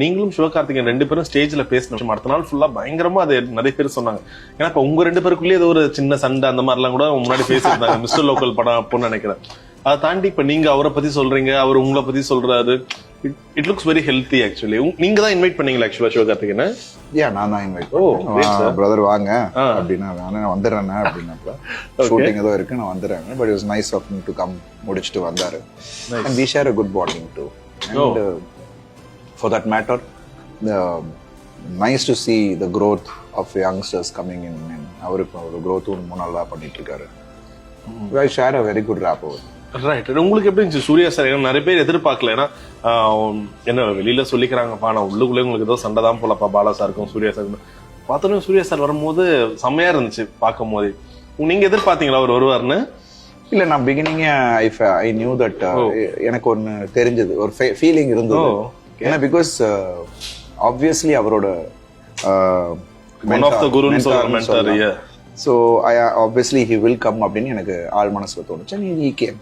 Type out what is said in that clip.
நீங்களும் சிவகார்த்திகேயன் 2 பேரும் ஸ்டேஜ்ல பேசின அடுத்த நாள் ஃபுல்லா பயங்கரமா அது நிறைய பேர் சொன்னாங்க. ஏன்னா இப்ப உங்க 2 பேருக்குள்ளேயே ஏதோ ஒரு சின்ன சண்டை அந்த மாதிரி எல்லாம் கூட முன்னாடி பேசியிருந்தாங்க மிஸ்டர் லோக்கல் படம் அப்போன்னு நினைக்கிறேன். அதை தாண்டி இப்ப நீங்க அவரை பத்தி சொல்றீங்க, அவர் உங்களை பத்தி சொல்றாரு. It looks very healthy actually. நீங்க தான் இன்வைட் பண்ணீங்களா ஆக்சுவலா சிவகார்த்திகேயன்? நான் தான் இன்வைட் பிரதர் வாங்க அப்படின்னா நான் வந்துடுறேன் அப்படின்னாப்ப ஷூட்டிங் ஏதோ இருக்கு நான் வந்துடுறேன். But it was nice of him to come முடிச்சுட்டு வந்தாரு. And we share a good bonding too. And for that matter, nice to see the growth of youngsters coming in. அவருக்கு ஒரு growth நல்லா பண்ணிட்டு இருக்காரு. I share a very good rapport. Right. உங்களுக்கு எப்படி இருந்துச்சு சூர்யா சார்? நிறைய பேர் எதிர்பார்க்கல. ஏன்னா என்ன வெளியில சொல்லிக்கிறாங்கப்பா, நான் உள்ளுக்குள்ளே உங்களுக்கு ஏதோ சண்டை தான் போலப்பா பாலா சாருக்கும் சூர்யா சாருக்கும். பார்த்தோன்னே சூர்யா சார் வரும்போது செம்மையா இருந்துச்சு பார்க்கும் போது. நீங்க எதிர்பார்த்தீங்களா அவர் வருவார்னு? இல்ல, நான் பிகினிங் ஐ நியூ தட் எனக்கு ஒன்னு தெரிஞ்சது, ஒரு ஃபீலிங் இருந்தது. ஏன்னா பிகாஸ் ஆப்வியஸ்லி அவரோட ஒன் ஆஃப் தி குருன்னு சொல்ற mentor. So I obviously he will come அப்படின்னு எனக்கு ஆள் மனசுல தோணுச்சு. And he came.